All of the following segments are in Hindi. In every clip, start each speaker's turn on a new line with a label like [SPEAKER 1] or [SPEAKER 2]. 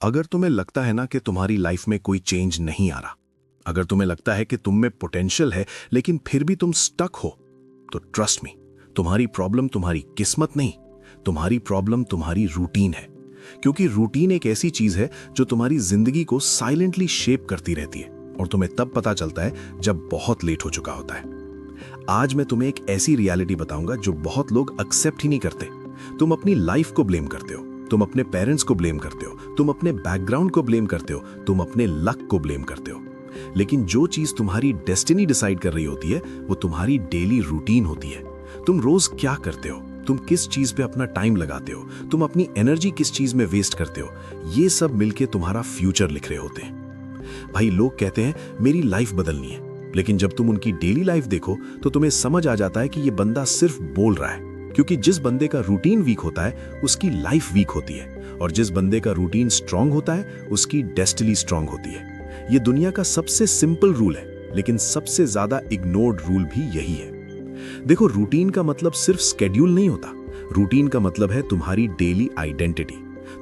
[SPEAKER 1] अगर तुम्हें लगता है ना कि तुम्हारी लाइफ में कोई चेंज नहीं आ रहा, अगर तुम्हें लगता है कि तुम में पोटेंशियल है लेकिन फिर भी तुम स्टक हो, तो ट्रस्ट मी, तुम्हारी प्रॉब्लम तुम्हारी किस्मत नहीं, तुम्हारी प्रॉब्लम तुम्हारी रूटीन है। क्योंकि रूटीन एक ऐसी चीज है जो तुम्हारी जिंदगी को साइलेंटली शेप करती रहती है और तुम्हें तब पता चलता है जब बहुत लेट हो चुका होता है। आज मैं तुम्हें एक ऐसी रियलिटी बताऊंगा जो बहुत लोग एक्सेप्ट ही नहीं करते। तुम अपनी लाइफ को ब्लेम करते हो, तुम अपने पेरेंट्स को ब्लेम करते हो, तुम अपने बैकग्राउंड को ब्लेम करते हो, तुम अपने लक को ब्लेम करते हो। लेकिन जो चीज तुम्हारी डेस्टिनी डिसाइड कर रही होती है वो तुम्हारी डेली रूटीन होती है। तुम रोज क्या करते हो, तुम किस चीज पे अपना टाइम लगाते हो, तुम अपनी एनर्जी किस चीज में वेस्ट करते हो, ये सब मिलके तुम्हारा फ्यूचर लिख रहे होते हैं। भाई, लोग कहते हैं मेरी लाइफ बदलनी है, लेकिन जब तुम उनकी डेली लाइफ देखो तो तुम्हें समझ आ जाता है कि ये बंदा सिर्फ बोल रहा है। क्योंकि जिस बंदे का रूटीन वीक होता है उसकी लाइफ वीक होती है, और जिस बंदे का रूटीन स्ट्रांग होता है उसकी डेस्टिनी स्ट्रांग होती है। ये दुनिया का सबसे सिंपल रूल है, लेकिन सबसे ज्यादा इग्नोर्ड रूल भी यही है। देखो, रूटीन का मतलब सिर्फ स्केड्यूल नहीं होता। रूटीन का मतलब है तुम्हारी डेली आइडेंटिटी।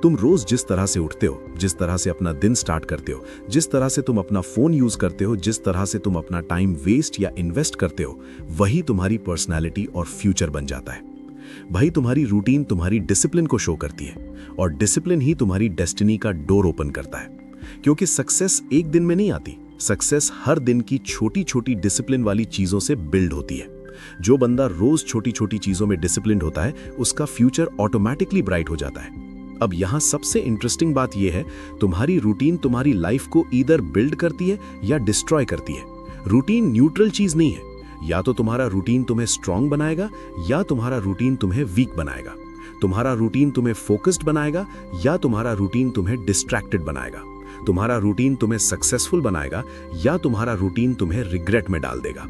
[SPEAKER 1] तुम रोज जिस तरह से उठते हो, जिस तरह से अपना दिन स्टार्ट करते हो, जिस तरह से तुम अपना फोन यूज करते हो, जिस तरह से तुम अपना टाइम वेस्ट या इन्वेस्ट करते हो, वही तुम्हारी पर्सनैलिटी और फ्यूचर बन जाता है। भाई, तुम्हारी रूटीन तुम्हारी डिसिप्लिन को शो करती है, और डिसिप्लिन ही तुम्हारी डेस्टिनी का डोर ओपन करता है। क्योंकि सक्सेस एक दिन में नहीं आती, सक्सेस हर दिन की छोटी छोटी डिसिप्लिन वाली चीजों से बिल्ड होती है। जो बंदा रोज छोटी छोटी चीजों में डिसिप्लिन्ड होता है उसका फ्यूचर ऑटोमेटिकली ब्राइट हो जाता है। अब यहां सबसे इंटरेस्टिंग बात यह है, तुम्हारी रूटीन तुम्हारी लाइफ को ईदर बिल्ड करती है या डिस्ट्रॉय करती है। रूटीन न्यूट्रल चीज नहीं है। या तो तुम्हारा रूटीन तुम्हें स्ट्रांग बनाएगा या तुम्हारा रूटीन तुम्हें वीक बनाएगा। तुम्हारा रूटीन तुम्हें फोकस्ड बनाएगा या तुम्हारा रूटीन तुम्हें डिस्ट्रैक्टेड बनाएगा। तुम्हारा रूटीन तुम्हें सक्सेसफुल बनाएगा या तुम्हारा रूटीन तुम्हें रिग्रेट में डाल देगा।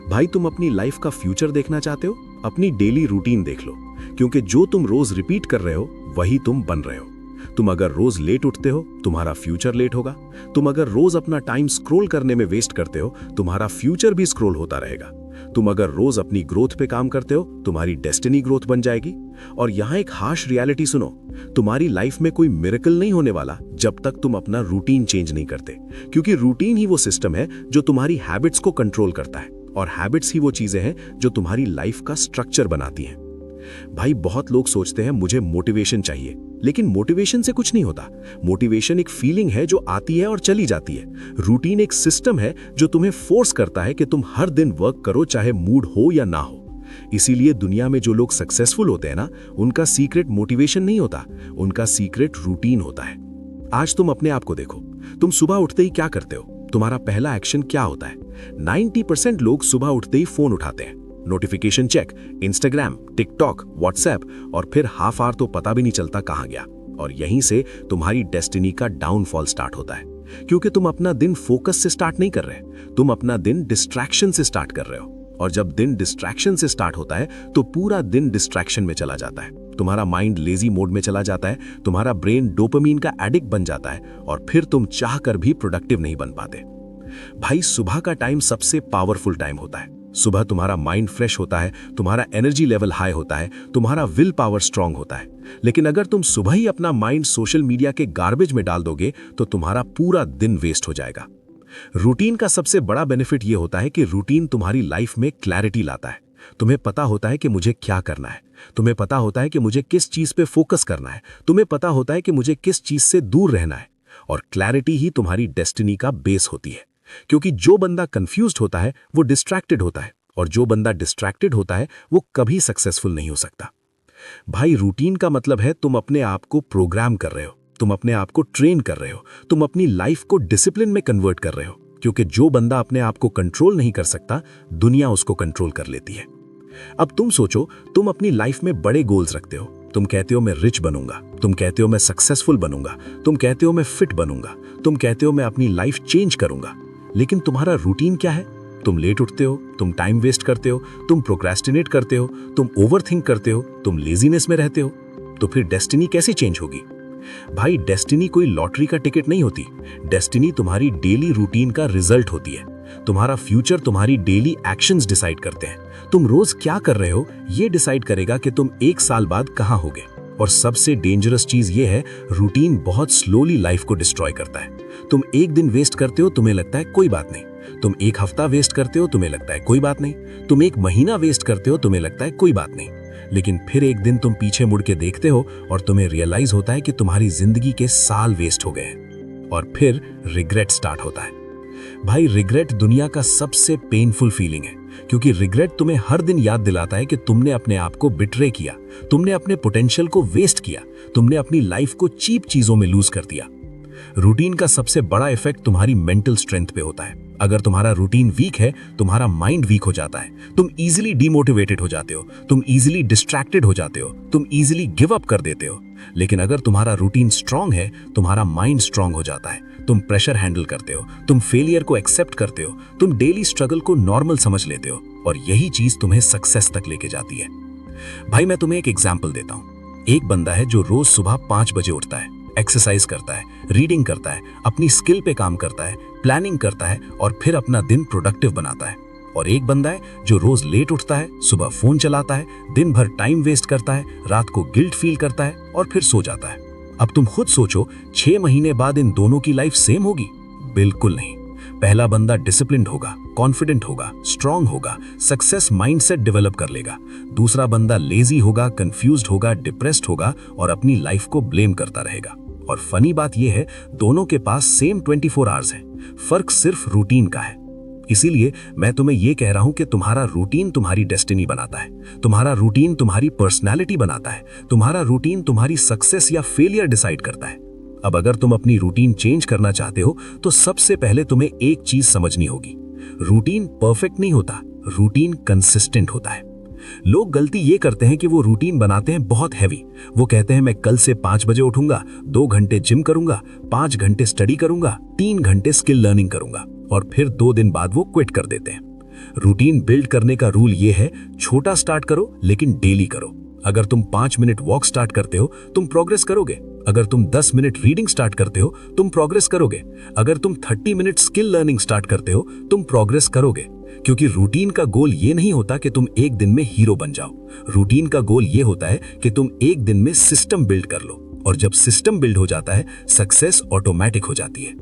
[SPEAKER 1] भाई, तुम अपनी लाइफ का फ्यूचर देखना चाहते हो, अपनी डेली रूटीन देख लो। क्योंकि जो तुम रोज रिपीट कर रहे हो वही तुम बन रहे हो। तुम अगर रोज लेट उठते हो तुम्हारा फ्यूचर लेट होगा। तुम अगर रोज अपना टाइम स्क्रॉल करने में वेस्ट करते हो तुम्हारा फ्यूचर भी स्क्रॉल होता रहेगा। तुम अगर रोज अपनी ग्रोथ पे काम करते हो तुम्हारी डेस्टिनी ग्रोथ बन जाएगी। और यहां एक हार्श रियलिटी सुनो, तुम्हारी लाइफ में कोई मिरेकल नहीं होने वाला जब तक तुम अपना रूटीन चेंज नहीं करते। क्योंकि रूटीन ही वो सिस्टम है जो तुम्हारी हैबिट्स को कंट्रोल करता है, और हैबिट्स ही वो चीजें हैं जो तुम्हारी लाइफ का स्ट्रक्चर बनाती हैं। भाई, बहुत लोग सोचते हैं मुझे मोटिवेशन चाहिए, लेकिन मोटिवेशन से कुछ नहीं होता। मोटिवेशन एक फीलिंग है जो आती है और चली जाती है। रूटीन एक सिस्टम है जो तुम्हें फोर्स करता है कि तुम हर दिन वर्क करो, चाहे मूड हो या ना हो। इसीलिए दुनिया में जो लोग सक्सेसफुल होते हैं ना, उनका सीक्रेट मोटिवेशन नहीं होता, उनका सीक्रेट रूटीन होता है। आज तुम अपने आप को देखो, तुम सुबह उठते ही क्या करते हो? तुम्हारा पहला एक्शन क्या होता है? 90% लोग सुबह उठते ही फोन उठाते हैं, notification check, Instagram, TikTok, WhatsApp, और फिर हाफ आवर तो पता भी नहीं चलता कहां गया। और यहीं से तुम्हारी डेस्टिनी का डाउनफॉल स्टार्ट होता है। क्योंकि तुम अपना दिन फोकस से स्टार्ट नहीं कर रहे, तुम अपना दिन डिस्ट्रैक्शन से स्टार्ट कर रहे हो। और जब दिन डिस्ट्रैक्शन से स्टार्ट होता है तो पूरा दिन डिस्ट्रैक्शन में चला जाता है। तुम्हारा माइंड लेजी मोड में चला जाता है, तुम्हारा ब्रेन डोपामीन का एडिक्ट बन जाता है, और फिर तुम चाहकर भी प्रोडक्टिव नहीं बन पाते। भाई, सुबह का टाइम सबसे पावरफुल टाइम होता है। सुबह तुम्हारा माइंड फ्रेश होता है, तुम्हारा एनर्जी लेवल हाई होता है, तुम्हारा विल पावर स्ट्रांग होता है। लेकिन अगर तुम सुबह ही अपना माइंड सोशल मीडिया के गार्बेज में डाल दोगे तो तुम्हारा पूरा दिन वेस्ट हो जाएगा। रूटीन का सबसे बड़ा बेनिफिट यह होता है कि रूटीन तुम्हारी लाइफ में क्लैरिटी लाता है। तुम्हें पता होता है कि मुझे क्या करना है, तुम्हें पता होता है कि मुझे किस चीज पे फोकस करना है, तुम्हें पता होता है कि मुझे किस चीज से दूर रहना है। और क्लैरिटी ही तुम्हारी डेस्टिनी का बेस होती है। क्योंकि जो बंदा कंफ्यूज्ड होता है वो डिस्ट्रैक्टेड होता है, और जो बंदा डिस्ट्रैक्टेड होता है वो कभी सक्सेसफुल नहीं हो सकता। भाई, रूटीन का मतलब है तुम अपने आप को प्रोग्राम कर रहे हो, तुम अपने आप को ट्रेन कर रहे हो, तुम अपनी लाइफ को डिसिप्लिन में कन्वर्ट कर रहे हो। क्योंकि जो बंदा अपने आप को कंट्रोल नहीं कर सकता, दुनिया उसको कंट्रोल कर लेती है। अब तुम सोचो, तुम अपनी लाइफ में बड़े गोल्स रखते हो। तुम कहते हो मैं रिच बनूंगा, तुम कहते हो मैं सक्सेसफुल बनूंगा, तुम कहते हो मैं फिट बनूंगा, तुम कहते हो मैं अपनी लाइफ चेंज करूंगा। लेकिन तुम्हारा रूटीन क्या है? तुम लेट उठते हो, तुम टाइम वेस्ट करते हो, तुम प्रोक्रेस्टिनेट करते हो, तुम ओवरथिंक करते हो, तुम लेजीनेस में रहते हो। तो फिर डेस्टिनी कैसे चेंज होगी? भाई, डेस्टिनी कोई लॉटरी का टिकट नहीं होती। डेस्टिनी तुम्हारी डेली रूटीन का रिजल्ट होती है। तुम्हारा फ्यूचर तुम्हारी डेली एक्शंस डिसाइड करते हैं। तुम रोज क्या कर रहे हो ये डिसाइड करेगा कि तुम एक साल बाद कहां होगे। और सबसे डेंजरस चीज ये है, रूटीन बहुत स्लोली लाइफ को डिस्ट्रॉय करता है। तुम एक दिन वेस्ट करते हो, तुम्हें लगता है कोई बात नहीं। तुम एक हफ्ता वेस्ट करते हो, तुम्हें लगता है कोई बात नहीं। तुम एक महीना वेस्ट करते हो, तुम्हें लगता है कोई बात नहीं। लेकिन फिर एक दिन तुम पीछे मुड़ के देखते हो और तुम्हें रियलाइज होता है कि तुम्हारी जिंदगी के साल वेस्ट हो गए हैं। और फिर रिग्रेट स्टार्ट होता है। भाई, रिग्रेट दुनिया का सबसे पेनफुल फीलिंग है, क्योंकि रिग्रेट तुम्हें हर दिन याद दिलाता है कि तुमने अपने आप को बिट्रे किया, तुमने अपने पोटेंशियल को वेस्ट किया, तुमने अपनी लाइफ को चीप चीजों में लूज कर दिया। रूटीन का सबसे बड़ा इफेक्ट तुम्हारी मेंटल स्ट्रेंथ पे होता है। अगर तुम्हारा रूटीन वीक है, तुम्हारा माइंड वीक हो जाता है, तुम इजीली डिमोटिवेटेड हो जाते हो, तुम इजीली डिस्ट्रैक्टेड हो जाते हो, तुम इजीली गिव अप कर देते हो। लेकिन अगर तुम्हारा रूटीन स्ट्रांग है, तुम्हारा माइंड स्ट्रांग हो जाता है, तुम प्रेशर हैंडल करते हो, तुम फेलियर को एक्सेप्ट करते हो, तुम डेली स्ट्रगल को नॉर्मल समझ लेते हो, और यही चीज तुम्हें सक्सेस तक लेके जाती है। भाई, मैं तुम्हें एक एग्जाम्पल देता हूँ। एक बंदा है जो रोज सुबह 5 बजे उठता है, एक्सरसाइज करता है, रीडिंग करता है, अपनी स्किल पे काम करता है, प्लानिंग करता है और फिर अपना दिन प्रोडक्टिव बनाता है। और एक बंदा है जो रोज लेट उठता है, सुबह फोन चलाता है, दिन भर टाइम वेस्ट करता है, रात को गिल्ट फील करता है और फिर सो जाता है। अब तुम खुद सोचो, 6 महीने बाद इन दोनों की लाइफ सेम होगी? बिल्कुल नहीं। पहला बंदा डिसिप्लिन्ड होगा, कॉन्फिडेंट होगा, स्ट्रांग होगा, सक्सेस माइंडसेट डेवलप कर लेगा। दूसरा बंदा लेजी होगा, कंफ्यूज्ड होगा, डिप्रेस्ड होगा और अपनी लाइफ को ब्लेम करता रहेगा। और फनी बात यह है, दोनों के पास सेम 24 आवर्स है, फर्क सिर्फ रूटीन का है। इसीलिए मैं तुम्हें यह कह रहा हूं कि तुम्हारा रूटीन तुम्हारी डेस्टिनी बनाता है, तुम्हारा रूटीन तुम्हारी पर्सनैलिटी बनाता है, तुम्हारा रूटीन तुम्हारी सक्सेस या फेलियर डिसाइड करता है। अब अगर तुम अपनी रूटीन चेंज करना चाहते हो तो सबसे पहले तुम्हें एक चीज समझनी होगी, रूटीन परफेक्ट नहीं होता, रूटीन कंसिस्टेंट होता है। लोग गलती ये करते हैं कि वो रूटीन बनाते हैं बहुत हैवी। वो कहते हैं मैं कल से 5 बजे उठूंगा, 2 घंटे जिम करूंगा, 5 घंटे स्टडी करूंगा, 3 घंटे स्किल लर्निंग करूंगा, और फिर 2 दिन बाद वो क्विट कर देते हैं। रूटीन बिल्ड करने का रूल ये है, छोटा स्टार्ट करो लेकिन डेली करो। अगर तुम 5 मिनट वॉक स्टार्ट करते हो, तुम प्रोग्रेस करोगे। अगर तुम 10 मिनट रीडिंग स्टार्ट करते हो, तुम प्रोग्रेस करोगे। अगर तुम 30 मिनट स्किल लर्निंग स्टार्ट करते हो, तुम प्रोग्रेस करोगे। क्योंकि रूटीन का गोल ये नहीं होता कि तुम एक दिन में हीरो बन जाओ। रूटीन का गोल ये होता है कि तुम एक दिन में सिस्टम बिल्ड कर लो, और जब सिस्टम बिल्ड हो जाता है, सक्सेस ऑटोमेटिक हो जाती है।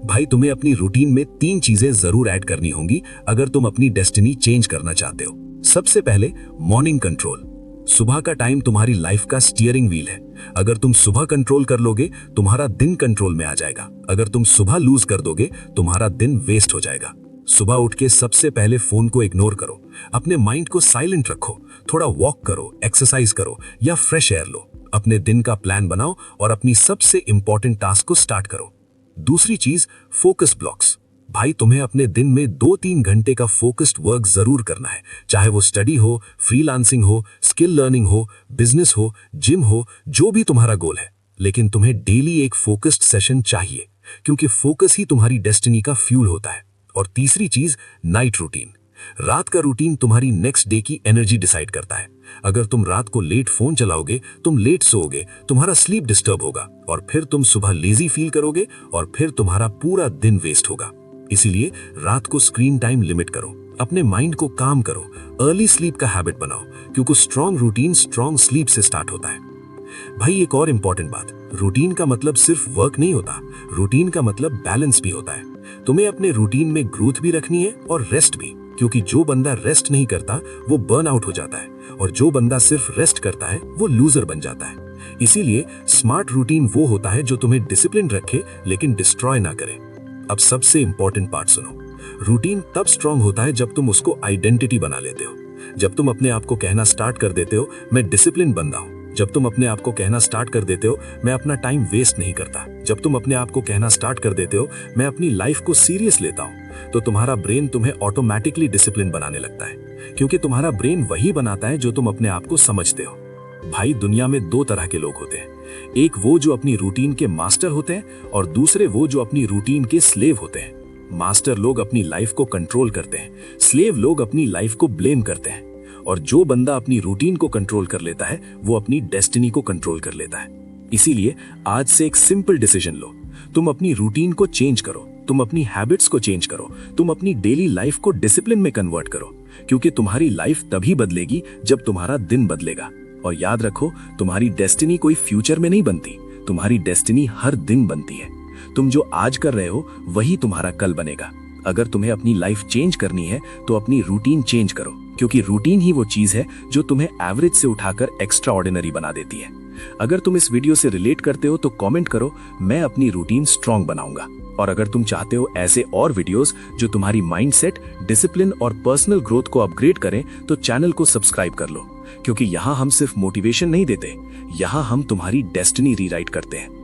[SPEAKER 1] भाई, तुम्हें अपनी रूटीन में 3 चीजें जरूर ऐड करनी होंगी अगर तुम अपनी डेस्टिनी चेंज करना चाहते हो। सबसे पहले, मॉर्निंग कंट्रोल। सुबह का टाइम तुम्हारी लाइफ का स्टीयरिंग व्हील है। अगर तुम सुबह कंट्रोल कर लोगे, तुम्हारा दिन कंट्रोल में आ जाएगा। अगर तुम सुबह लूज कर दोगे, तुम्हारा दिन वेस्ट हो जाएगा। सुबह उठ के सबसे पहले फोन को इग्नोर करो, अपने माइंड को साइलेंट रखो, थोड़ा वॉक करो, एक्सरसाइज करो या फ्रेश एयर लो। अपने दिन का प्लान बनाओ और अपनी सबसे इंपॉर्टेंट टास्क को स्टार्ट करो। दूसरी चीज, फोकस ब्लॉक्स। भाई, तुम्हें अपने दिन में 2-3 घंटे का फोकस्ड वर्क जरूर करना है, चाहे वो स्टडी हो, फ्रीलांसिंग हो, स्किल लर्निंग हो, बिजनेस हो, जिम हो, जो भी तुम्हारा गोल है। लेकिन तुम्हें डेली एक फोकस्ड सेशन चाहिए, क्योंकि फोकस ही तुम्हारी डेस्टिनी का फ्यूल होता है। और तीसरी चीज, नाइट रूटीन। रात का रूटीन तुम्हारी नेक्स्ट डे की एनर्जी डिसाइड करता है। अगर तुम रात को लेट फोन चलाओगे, तुम लेट सोओगे, तुम्हारा स्लीप डिस्टर्ब होगा, और फिर तुम सुबह लेजी फील करोगे, और फिर तुम्हारा पूरा दिन वेस्ट होगा। इसीलिए रात को स्क्रीन टाइम लिमिट करो, अपने माइंड को काम करो, अर्ली स्लीप का हैबिट बनाओ, क्योंकि स्ट्रॉन्ग रूटीन स्ट्रॉन्ग स्लीप से स्टार्ट होता है। भाई, एक और इंपॉर्टेंट बात, रूटीन का मतलब सिर्फ वर्क नहीं होता, रूटीन का मतलब बैलेंस भी होता है। तुम्हें अपने रूटीन में ग्रोथ भी रखनी है और रेस्ट भी, क्योंकि जो बंदा रेस्ट नहीं करता वो बर्न आउट हो जाता है, और जो बंदा सिर्फ रेस्ट करता है वो लूजर बन जाता है। इसीलिए स्मार्ट रूटीन वो होता है जो तुम्हें डिसिप्लिन रखे लेकिन डिस्ट्रॉय ना करे। अब सबसे इंपॉर्टेंट पार्ट सुनो, रूटीन तब स्ट्रांग होता है जब तुम उसको आइडेंटिटी बना लेते हो। जब तुम अपने आप को कहना स्टार्ट कर देते हो, मैं डिसिप्लिन बंदा हूं। जब तुम अपने आप को कहना स्टार्ट कर देते हो, मैं अपना टाइम वेस्ट नहीं करता। जब तुम अपने आप को कहना स्टार्ट कर देते हो, मैं अपनी लाइफ को सीरियस लेता हूं, तो तुम्हारा ब्रेन तुम्हें ऑटोमेटिकली डिसिप्लिन बनाने लगता है, क्योंकि तुम्हारा ब्रेन वही बनाता है जो तुम अपने आप को समझते हो। भाई, दुनिया में 2 तरह के लोग होते हैं, एक वो जो अपनी रूटीन के मास्टर होते हैं, और दूसरे वो जो अपनी रूटीन के स्लेव होते हैं। मास्टर लोग अपनी लाइफ को कंट्रोल करते हैं, स्लेव लोग अपनी लाइफ को ब्लेम करते हैं। और जो बंदा अपनी रूटीन को कंट्रोल कर लेता है, वो अपनी डेस्टिनी को कंट्रोल कर लेता है। इसीलिए आज से एक सिंपल डिसीजन लो, तुम अपनी रूटीन को चेंज करो, तुम अपनी हैबिट्स को चेंज करो, तुम अपनी डेली लाइफ को डिसिप्लिन में कन्वर्ट करो, क्योंकि तुम्हारी लाइफ तभी बदलेगी जब तुम्हारा दिन बदलेगा। और याद रखो, तुम्हारी डेस्टिनी कोई फ्यूचर में नहीं बनती, तुम्हारी डेस्टिनी हर दिन बनती है। तुम जो आज कर रहे हो वही तुम्हारा कल बनेगा। अगर तुम्हें अपनी लाइफ चेंज करनी है तो अपनी रूटीन चेंज करो, क्योंकि रूटीन ही वो चीज है जो तुम्हें एवरेज से उठाकर एक्स्ट्रा ऑर्डिनरी बना देती है। अगर तुम इस वीडियो से रिलेट करते हो तो कमेंट करो, मैं अपनी रूटीन स्ट्रांग बनाऊंगा। और अगर तुम चाहते हो ऐसे और वीडियोस जो तुम्हारी माइंडसेट, डिसिप्लिन और पर्सनल ग्रोथ को अपग्रेड करें तो चैनल को सब्सक्राइब कर लो, क्योंकि यहाँ हम सिर्फ मोटिवेशन नहीं देते, यहाँ हम तुम्हारी डेस्टिनी रीराइट करते हैं।